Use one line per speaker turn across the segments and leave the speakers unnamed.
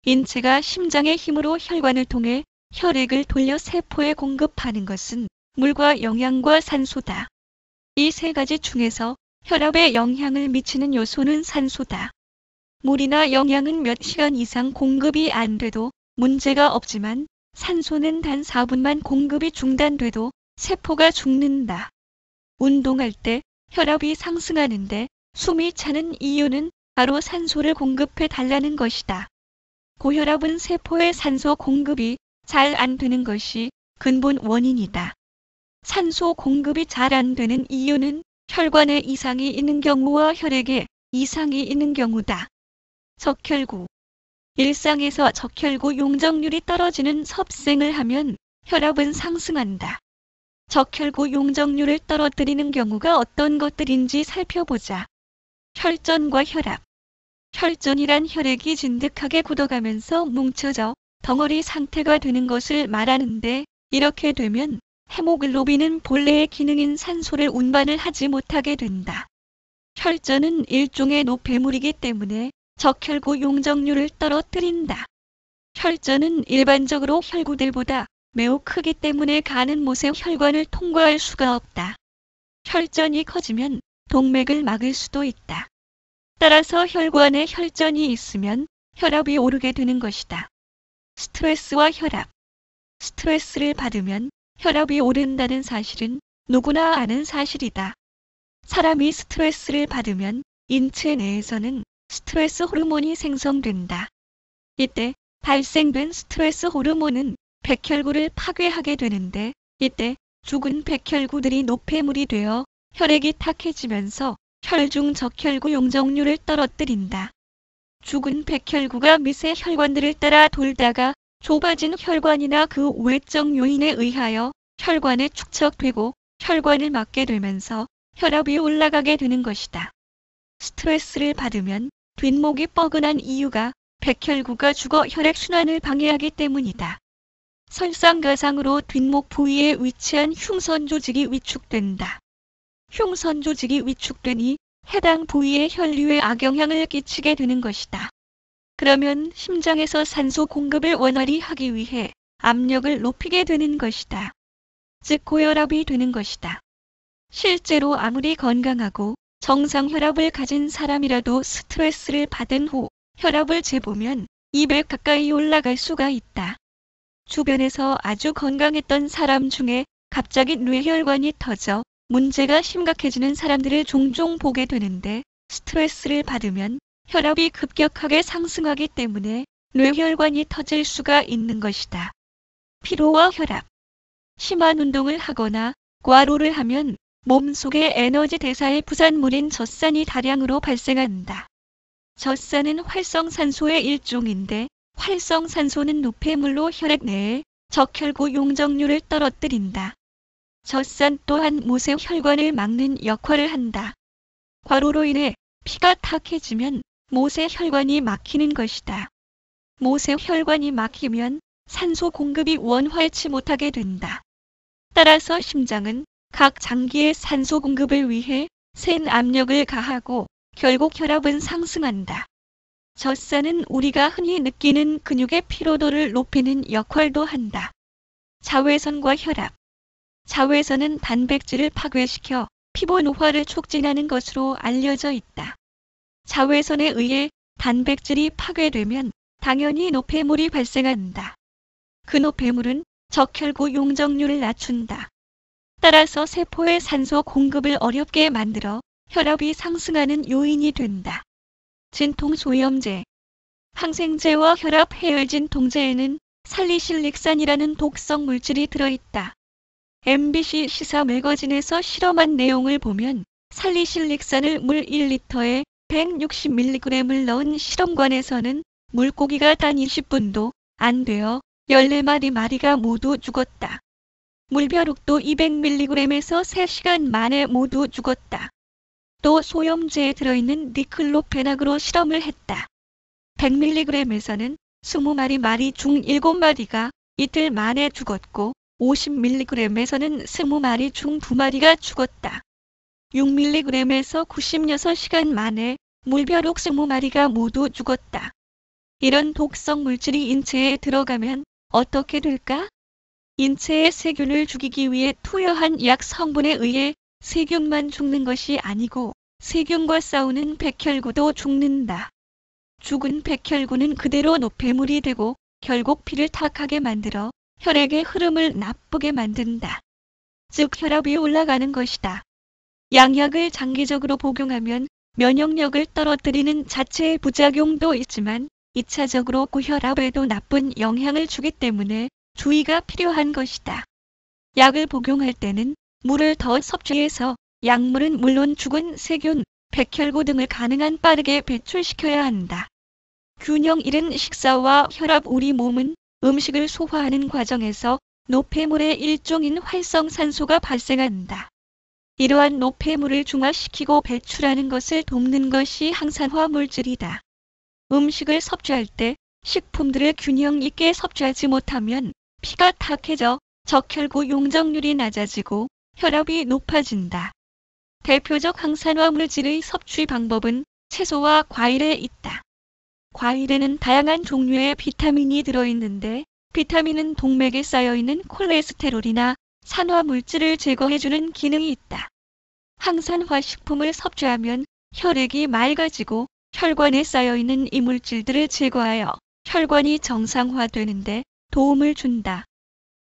인체가 심장의 힘으로 혈관을 통해 혈액을 돌려 세포에 공급하는 것은 물과 영양과 산소다. 이 세 가지 중에서 혈압에 영향을 미치는 요소는 산소다. 물이나 영양은 몇 시간 이상 공급이 안 돼도 문제가 없지만 산소는 단 4분만 공급이 중단돼도 세포가 죽는다. 운동할 때 혈압이 상승하는데 숨이 차는 이유는 바로 산소를 공급해 달라는 것이다. 고혈압은 세포의 산소 공급이 잘 안 되는 것이 근본 원인이다. 산소 공급이 잘 안 되는 이유는 혈관에 이상이 있는 경우와 혈액에 이상이 있는 경우다. 적혈구. 일상에서 적혈구 용적률이 떨어지는 섭생을 하면 혈압은 상승한다. 적혈구 용적률을 떨어뜨리는 경우가 어떤 것들인지 살펴보자. 혈전과 혈압. 혈전이란 혈액이 진득하게 굳어가면서 뭉쳐져 덩어리 상태가 되는 것을 말하는데, 이렇게 되면 헤모글로빈은 본래의 기능인 산소를 운반을 하지 못하게 된다. 혈전은 일종의 노폐물이기 때문에 적혈구 용적률을 떨어뜨린다. 혈전은 일반적으로 혈구들보다 매우 크기 때문에 가는 못의 혈관을 통과할 수가 없다. 혈전이 커지면 동맥을 막을 수도 있다. 따라서 혈관에 혈전이 있으면 혈압이 오르게 되는 것이다. 스트레스와 혈압. 스트레스를 받으면 혈압이 오른다는 사실은 누구나 아는 사실이다. 사람이 스트레스를 받으면 인체 내에서는 스트레스 호르몬이 생성된다. 이때 발생된 스트레스 호르몬은 백혈구를 파괴하게 되는데, 이때 죽은 백혈구들이 노폐물이 되어 혈액이 탁해지면서 혈중 적혈구 용적률을 떨어뜨린다. 죽은 백혈구가 미세 혈관들을 따라 돌다가 좁아진 혈관이나 그 외적 요인에 의하여 혈관에 축적되고 혈관을 막게 되면서 혈압이 올라가게 되는 것이다. 스트레스를 받으면 뒷목이 뻐근한 이유가 백혈구가 죽어 혈액순환을 방해하기 때문이다. 설상가상으로 뒷목 부위에 위치한 흉선 조직이 위축된다. 흉선 조직이 위축되니 해당 부위의 혈류에 악영향을 끼치게 되는 것이다. 그러면 심장에서 산소 공급을 원활히 하기 위해 압력을 높이게 되는 것이다. 즉 고혈압이 되는 것이다. 실제로 아무리 건강하고 정상 혈압을 가진 사람이라도 스트레스를 받은 후 혈압을 재보면 200 가까이 올라갈 수가 있다. 주변에서 아주 건강했던 사람 중에 갑자기 뇌혈관이 터져 문제가 심각해지는 사람들을 종종 보게 되는데, 스트레스를 받으면 혈압이 급격하게 상승하기 때문에 뇌혈관이 터질 수가 있는 것이다. 피로와 혈압. 심한 운동을 하거나 과로를 하면 몸속의 에너지 대사의 부산물인 젖산이 다량으로 발생한다. 젖산은 활성산소의 일종인데, 활성산소는 노폐물로 혈액 내에 적혈구 용적률을 떨어뜨린다. 젖산 또한 못의 혈관을 막는 역할을 한다. 과로로 인해 피가 탁해지면 못의 혈관이 막히는 것이다. 못의 혈관이 막히면 산소 공급이 원활치 못하게 된다. 따라서 심장은 각 장기의 산소 공급을 위해 센 압력을 가하고 결국 혈압은 상승한다. 젖산은 우리가 흔히 느끼는 근육의 피로도를 높이는 역할도 한다. 자외선과 혈압. 자외선은 단백질을 파괴시켜 피부 노화를 촉진하는 것으로 알려져 있다. 자외선에 의해 단백질이 파괴되면 당연히 노폐물이 발생한다. 그 노폐물은 적혈구 용적률을 낮춘다. 따라서 세포의 산소 공급을 어렵게 만들어 혈압이 상승하는 요인이 된다. 진통소염제. 항생제와 혈압 해열 진통제에는 살리실릭산이라는 독성 물질이 들어있다. MBC 시사 매거진에서 실험한 내용을 보면 살리실릭산을 물 1리터에 160mg을 넣은 실험관에서는 물고기가 단 20분도 안 되어 14마리가 모두 죽었다. 물벼룩도 200mg에서 3시간 만에 모두 죽었다. 또 소염제에 들어있는 니클로페나그로 실험을 했다. 100mg에서는 20마리 중 7마리가 이틀 만에 죽었고, 50mg에서는 20마리 중 2마리가 죽었다. 6mg에서 96시간 만에 물벼룩 20마리가 모두 죽었다. 이런 독성 물질이 인체에 들어가면 어떻게 될까? 인체의 세균을 죽이기 위해 투여한 약 성분에 의해 세균만 죽는 것이 아니고 세균과 싸우는 백혈구도 죽는다. 죽은 백혈구는 그대로 노폐물이 되고 결국 피를 탁하게 만들어 혈액의 흐름을 나쁘게 만든다. 즉 혈압이 올라가는 것이다. 양약을 장기적으로 복용하면 면역력을 떨어뜨리는 자체의 부작용도 있지만 2차적으로 고혈압에도 나쁜 영향을 주기 때문에 주의가 필요한 것이다. 약을 복용할 때는 물을 더 섭취해서 약물은 물론 죽은 세균, 백혈구 등을 가능한 빠르게 배출시켜야 한다. 균형 잃은 식사와 혈압. 우리 몸은 음식을 소화하는 과정에서 노폐물의 일종인 활성산소가 발생한다. 이러한 노폐물을 중화시키고 배출하는 것을 돕는 것이 항산화 물질이다. 음식을 섭취할 때 식품들을 균형 있게 섭취하지 못하면 피가 탁해져 적혈구 용적률이 낮아지고 혈압이 높아진다. 대표적 항산화 물질의 섭취 방법은 채소와 과일에 있다. 과일에는 다양한 종류의 비타민이 들어있는데 비타민은 동맥에 쌓여있는 콜레스테롤이나 산화 물질을 제거해주는 기능이 있다. 항산화 식품을 섭취하면 혈액이 맑아지고 혈관에 쌓여있는 이물질들을 제거하여 혈관이 정상화되는데 도움을 준다.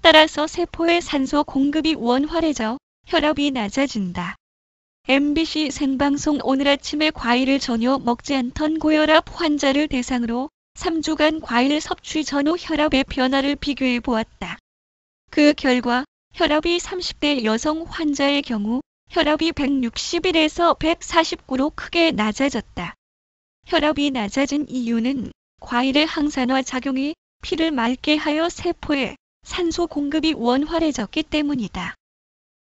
따라서 세포의 산소 공급이 원활해져 혈압이 낮아진다. MBC 생방송. 오늘 아침에 과일을 전혀 먹지 않던 고혈압 환자를 대상으로 3주간 과일 섭취 전후 혈압의 변화를 비교해 보았다. 그 결과 혈압이 30대 여성 환자의 경우 혈압이 161에서 149로 크게 낮아졌다. 혈압이 낮아진 이유는 과일의 항산화 작용이 피를 맑게 하여 세포에 산소 공급이 원활해졌기 때문이다.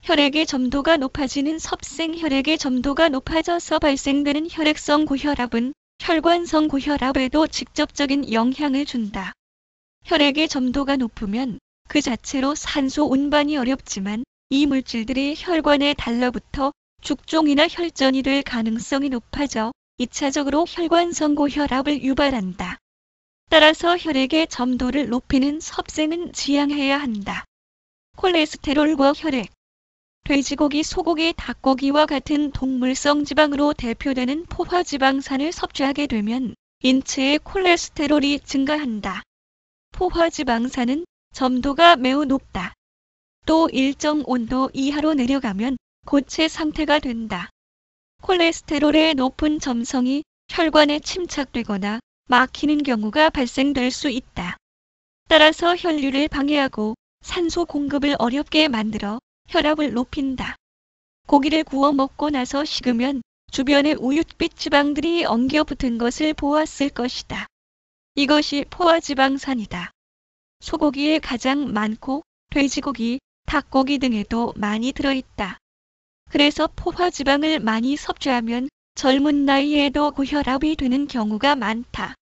혈액의 점도가 높아지는 섭생. 혈액의 점도가 높아져서 발생되는 혈액성 고혈압은 혈관성 고혈압에도 직접적인 영향을 준다. 혈액의 점도가 높으면 그 자체로 산소 운반이 어렵지만 이 물질들이 혈관에 달라붙어 죽종이나 혈전이 될 가능성이 높아져 2차적으로 혈관성 고혈압을 유발한다. 따라서 혈액의 점도를 높이는 섭생은 지양해야 한다. 콜레스테롤과 혈액. 돼지고기, 소고기, 닭고기와 같은 동물성 지방으로 대표되는 포화지방산을 섭취하게 되면 인체의 콜레스테롤이 증가한다. 포화지방산은 점도가 매우 높다. 또 일정 온도 이하로 내려가면 고체 상태가 된다. 콜레스테롤의 높은 점성이 혈관에 침착되거나 막히는 경우가 발생될 수 있다. 따라서 혈류를 방해하고 산소 공급을 어렵게 만들어 혈압을 높인다. 고기를 구워 먹고 나서 식으면 주변에 우윳빛 지방들이 엉겨 붙은 것을 보았을 것이다. 이것이 포화지방산이다. 소고기에 가장 많고 돼지고기, 닭고기 등에도 많이 들어있다. 그래서 포화지방을 많이 섭취하면 젊은 나이에도 고혈압이 되는 경우가 많다.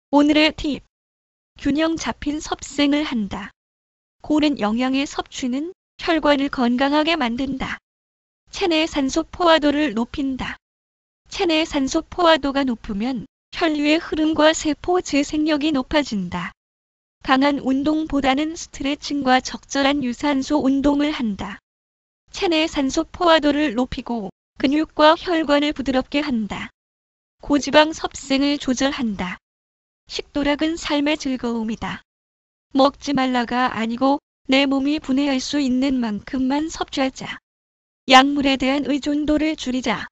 오늘의 팁. 균형 잡힌 섭생을 한다. 고른 영양의 섭취는 혈관을 건강하게 만든다. 체내 산소 포화도를 높인다. 체내 산소 포화도가 높으면 혈류의 흐름과 세포 재생력이 높아진다. 강한 운동보다는 스트레칭과 적절한 유산소 운동을 한다. 체내 산소 포화도를 높이고 근육과 혈관을 부드럽게 한다. 고지방 섭생을 조절한다. 식도락은 삶의 즐거움이다. 먹지 말라가 아니고 내 몸이 분해할 수 있는 만큼만 섭취하자. 약물에 대한 의존도를 줄이자.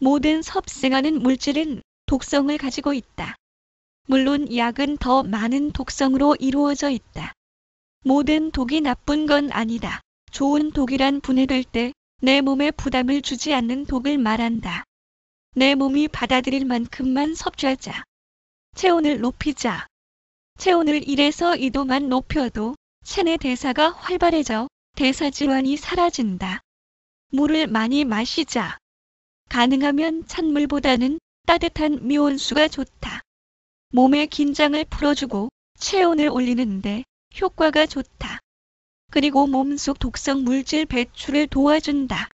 모든 섭생하는 물질은 독성을 가지고 있다. 물론 약은 더 많은 독성으로 이루어져 있다. 모든 독이 나쁜 건 아니다. 좋은 독이란 분해될 때 내 몸에 부담을 주지 않는 독을 말한다. 내 몸이 받아들일 만큼만 섭취하자. 체온을 높이자. 체온을 1에서 2도만 높여도 체내 대사가 활발해져 대사질환이 사라진다. 물을 많이 마시자. 가능하면 찬물보다는 따뜻한 미온수가 좋다. 몸의 긴장을 풀어주고 체온을 올리는데 효과가 좋다. 그리고 몸속 독성 물질 배출을 도와준다.